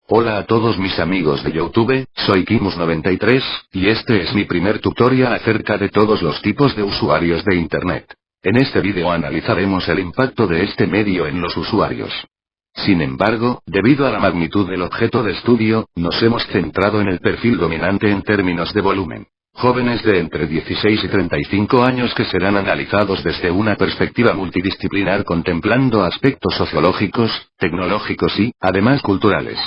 Hola a todos mis amigos de YouTube, soy Kimus93, y este es mi primer tutorial acerca de todos los tipos de usuarios de Internet. En este vídeo analizaremos el impacto de este medio en los usuarios. Sin embargo, debido a la magnitud del objeto de estudio, nos hemos centrado en el perfil dominante en términos de volumen. Jóvenes de entre 16 y 35 años que serán analizados desde una perspectiva multidisciplinar contemplando aspectos sociológicos, tecnológicos y, además, culturales.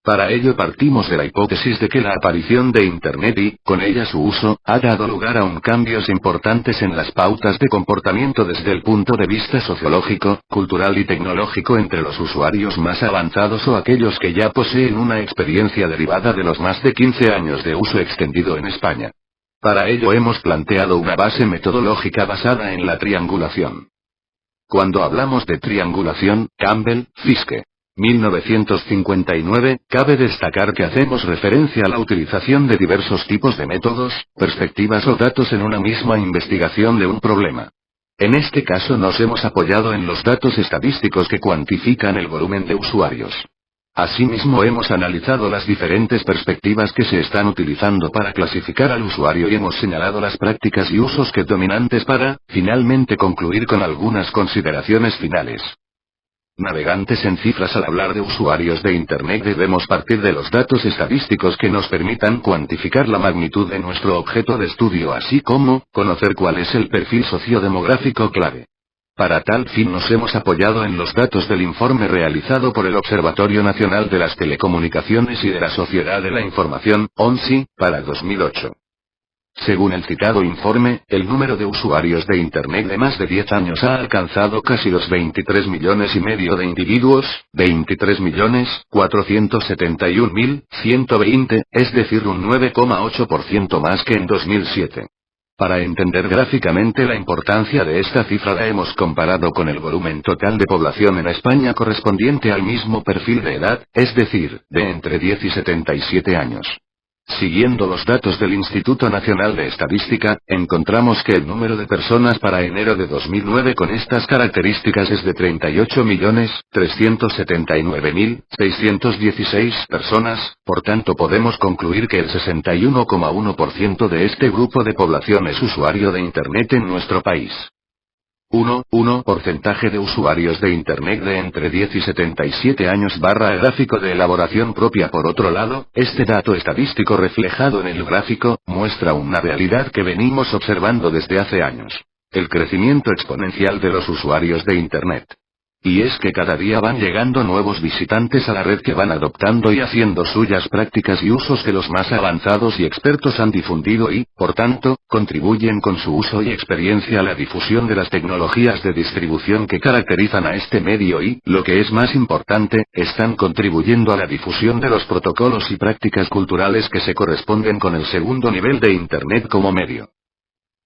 Para ello partimos de la hipótesis de que la aparición de Internet y, con ella su uso, ha dado lugar a cambios importantes en las pautas de comportamiento desde el punto de vista sociológico, cultural y tecnológico entre los usuarios más avanzados o aquellos que ya poseen una experiencia derivada de los más de 15 años de uso extendido en España. Para ello hemos planteado una base metodológica basada en la triangulación. Cuando hablamos de triangulación, Campbell, Fiske. 1959, cabe destacar que hacemos referencia a la utilización de diversos tipos de métodos, perspectivas o datos en una misma investigación de un problema. En este caso nos hemos apoyado en los datos estadísticos que cuantifican el volumen de usuarios. Asimismo hemos analizado las diferentes perspectivas que se están utilizando para clasificar al usuario y hemos señalado las prácticas y usos que dominantes para, finalmente, concluir con algunas consideraciones finales. Navegantes en cifras. Al hablar de usuarios de Internet debemos partir de los datos estadísticos que nos permitan cuantificar la magnitud de nuestro objeto de estudio así como, conocer cuál es el perfil sociodemográfico clave. Para tal fin nos hemos apoyado en los datos del informe realizado por el Observatorio Nacional de las Telecomunicaciones y de la Sociedad de la Información, ONSI, para 2008. Según el citado informe, el número de usuarios de Internet de más de 10 años ha alcanzado casi los 23 millones y medio de individuos, 23.471.120, es decir un 9,8% más que en 2007. Para entender gráficamente la importancia de esta cifra la hemos comparado con el volumen total de población en España correspondiente al mismo perfil de edad, es decir, de entre 10 y 77 años. Siguiendo los datos del Instituto Nacional de Estadística, encontramos que el número de personas para enero de 2009 con estas características es de 38.379.616 personas, por tanto podemos concluir que el 61,1% de este grupo de población es usuario de Internet en nuestro país. 1. Porcentaje de usuarios de Internet de entre 10 y 77 años / gráfico de elaboración propia. Por otro lado, este dato estadístico reflejado en el gráfico, muestra una realidad que venimos observando desde hace años. El crecimiento exponencial de los usuarios de Internet. Y es que cada día van llegando nuevos visitantes a la red que van adoptando y haciendo suyas prácticas y usos que los más avanzados y expertos han difundido y, por tanto, contribuyen con su uso y experiencia a la difusión de las tecnologías de distribución que caracterizan a este medio y, lo que es más importante, están contribuyendo a la difusión de los protocolos y prácticas culturales que se corresponden con el segundo nivel de Internet como medio.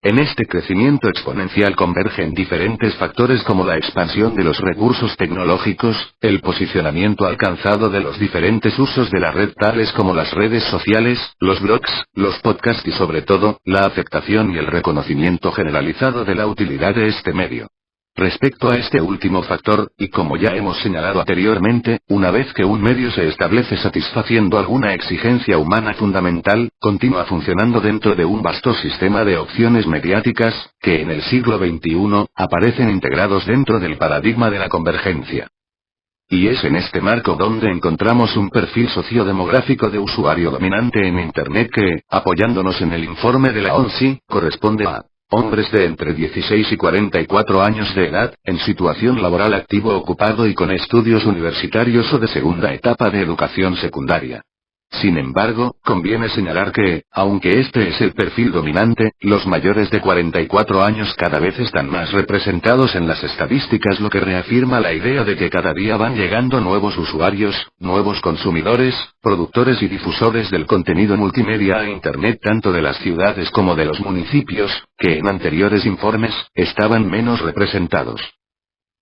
En este crecimiento exponencial convergen diferentes factores como la expansión de los recursos tecnológicos, el posicionamiento alcanzado de los diferentes usos de la red tales como las redes sociales, los blogs, los podcasts y sobre todo, la aceptación y el reconocimiento generalizado de la utilidad de este medio. Respecto a este último factor, y como ya hemos señalado anteriormente, una vez que un medio se establece satisfaciendo alguna exigencia humana fundamental, continúa funcionando dentro de un vasto sistema de opciones mediáticas, que en el siglo XXI, aparecen integrados dentro del paradigma de la convergencia. Y es en este marco donde encontramos un perfil sociodemográfico de usuario dominante en Internet que, apoyándonos en el informe de la ONSI, corresponde a hombres de entre 16 y 44 años de edad, en situación laboral activo ocupado y con estudios universitarios o de segunda etapa de educación secundaria. Sin embargo, conviene señalar que, aunque este es el perfil dominante, los mayores de 44 años cada vez están más representados en las estadísticas, lo que reafirma la idea de que cada día van llegando nuevos usuarios, nuevos consumidores, productores y difusores del contenido multimedia a Internet tanto de las ciudades como de los municipios, que en anteriores informes, estaban menos representados.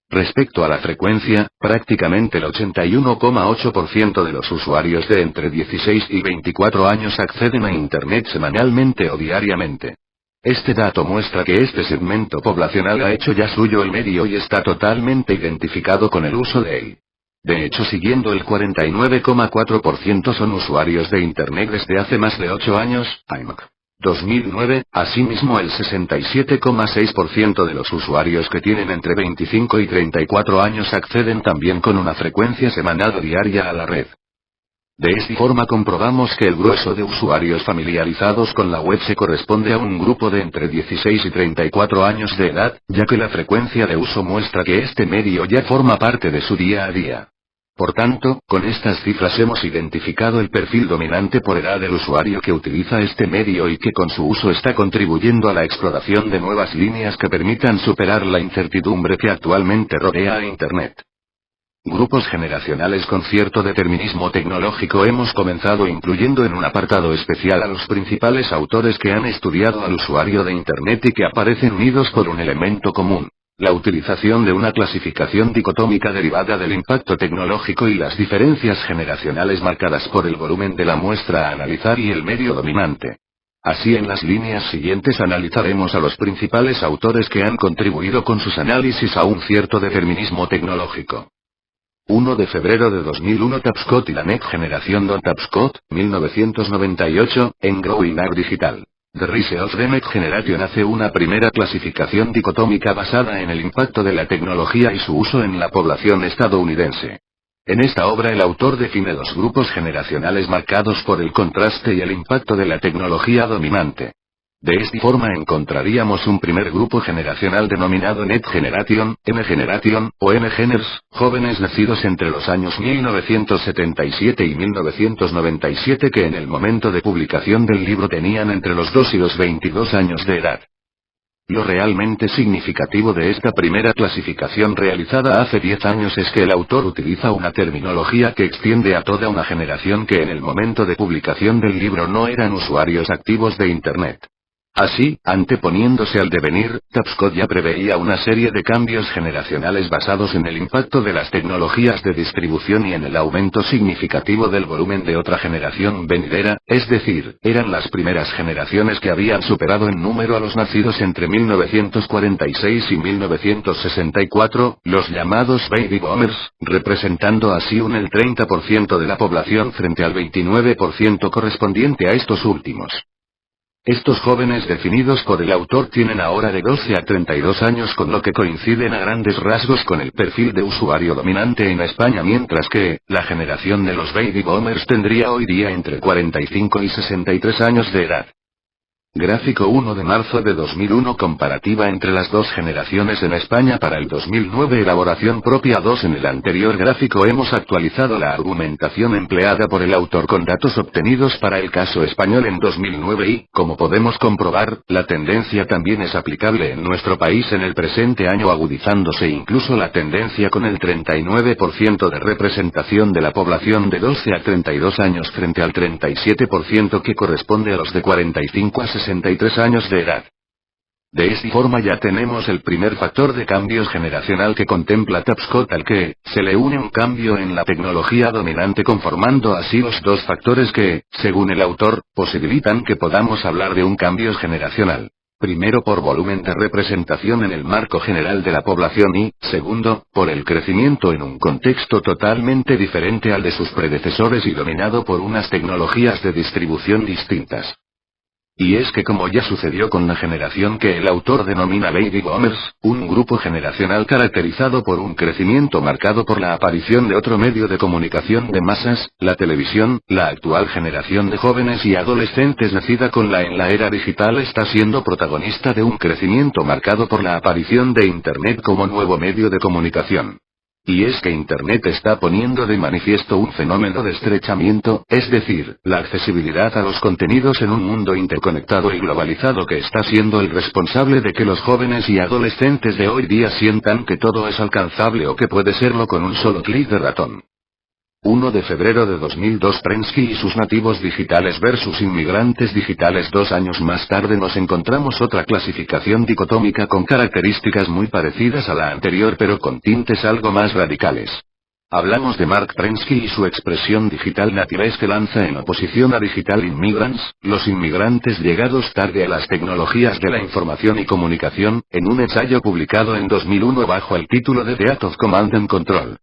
Respecto a la frecuencia, prácticamente el 81,8% de los usuarios de entre 16 y 24 años acceden a Internet semanalmente o diariamente. Este dato muestra que este segmento poblacional ha hecho ya suyo el medio y está totalmente identificado con el uso de él. De hecho, siguiendo el 49,4% son usuarios de Internet desde hace más de 8 años, IMAC. 2009, asimismo el 67,6% de los usuarios que tienen entre 25 y 34 años acceden también con una frecuencia semanal o diaria a la red. De esta forma comprobamos que el grueso de usuarios familiarizados con la web se corresponde a un grupo de entre 16 y 34 años de edad, ya que la frecuencia de uso muestra que este medio ya forma parte de su día a día. Por tanto, con estas cifras hemos identificado el perfil dominante por edad del usuario que utiliza este medio y que con su uso está contribuyendo a la exploración de nuevas líneas que permitan superar la incertidumbre que actualmente rodea a Internet. Grupos generacionales con cierto determinismo tecnológico. Hemos comenzado incluyendo en un apartado especial a los principales autores que han estudiado al usuario de Internet y que aparecen unidos por un elemento común: la utilización de una clasificación dicotómica derivada del impacto tecnológico y las diferencias generacionales marcadas por el volumen de la muestra a analizar y el medio dominante. Así, en las líneas siguientes analizaremos a los principales autores que han contribuido con sus análisis a un cierto determinismo tecnológico. 1 de febrero de 2001. Tapscott y la Next Generation. Don Tapscott, 1998, en Growing Up Digital. The Rise of the Next Generation hace una primera clasificación dicotómica basada en el impacto de la tecnología y su uso en la población estadounidense. En esta obra el autor define dos grupos generacionales marcados por el contraste y el impacto de la tecnología dominante. De esta forma encontraríamos un primer grupo generacional denominado Next Generation, N Generation, o N-Geners, jóvenes nacidos entre los años 1977 y 1997 que en el momento de publicación del libro tenían entre los 2 y los 22 años de edad. Lo realmente significativo de esta primera clasificación realizada hace 10 años es que el autor utiliza una terminología que extiende a toda una generación que en el momento de publicación del libro no eran usuarios activos de Internet. Así, anteponiéndose al devenir, Tapscott ya preveía una serie de cambios generacionales basados en el impacto de las tecnologías de distribución y en el aumento significativo del volumen de otra generación venidera, es decir, eran las primeras generaciones que habían superado en número a los nacidos entre 1946 y 1964, los llamados Baby Boomers, representando así el 30% de la población frente al 29% correspondiente a estos últimos. Estos jóvenes definidos por el autor tienen ahora de 12 a 32 años, con lo que coinciden a grandes rasgos con el perfil de usuario dominante en España, mientras que la generación de los Baby Boomers tendría hoy día entre 45 y 63 años de edad. Gráfico 1 de marzo de 2001. Comparativa entre las dos generaciones en España para el 2009. Elaboración propia 2. En el anterior gráfico hemos actualizado la argumentación empleada por el autor con datos obtenidos para el caso español en 2009 y, como podemos comprobar, la tendencia también es aplicable en nuestro país en el presente año, agudizándose incluso la tendencia con el 39% de representación de la población de 12 a 32 años frente al 37% que corresponde a los de 45 a 63 años de edad. De esta forma ya tenemos el primer factor de cambio generacional que contempla Tapscott, al que se le une un cambio en la tecnología dominante, conformando así los dos factores que, según el autor, posibilitan que podamos hablar de un cambio generacional. Primero, por volumen de representación en el marco general de la población y, segundo, por el crecimiento en un contexto totalmente diferente al de sus predecesores y dominado por unas tecnologías de distribución distintas. Y es que, como ya sucedió con la generación que el autor denomina Baby Boomers, un grupo generacional caracterizado por un crecimiento marcado por la aparición de otro medio de comunicación de masas, la televisión, la actual generación de jóvenes y adolescentes nacida en la era digital está siendo protagonista de un crecimiento marcado por la aparición de Internet como nuevo medio de comunicación. Y es que Internet está poniendo de manifiesto un fenómeno de estrechamiento, es decir, la accesibilidad a los contenidos en un mundo interconectado y globalizado que está siendo el responsable de que los jóvenes y adolescentes de hoy día sientan que todo es alcanzable o que puede serlo con un solo clic de ratón. 1 de febrero de 2002. Prensky y sus nativos digitales versus inmigrantes digitales. 2 años más tarde nos encontramos otra clasificación dicotómica con características muy parecidas a la anterior pero con tintes algo más radicales. Hablamos de Mark Prensky y su expresión Digital Natives, que lanza en oposición a Digital Immigrants, los inmigrantes llegados tarde a las tecnologías de la información y comunicación, en un ensayo publicado en 2001 bajo el título de The Art of Command and Control.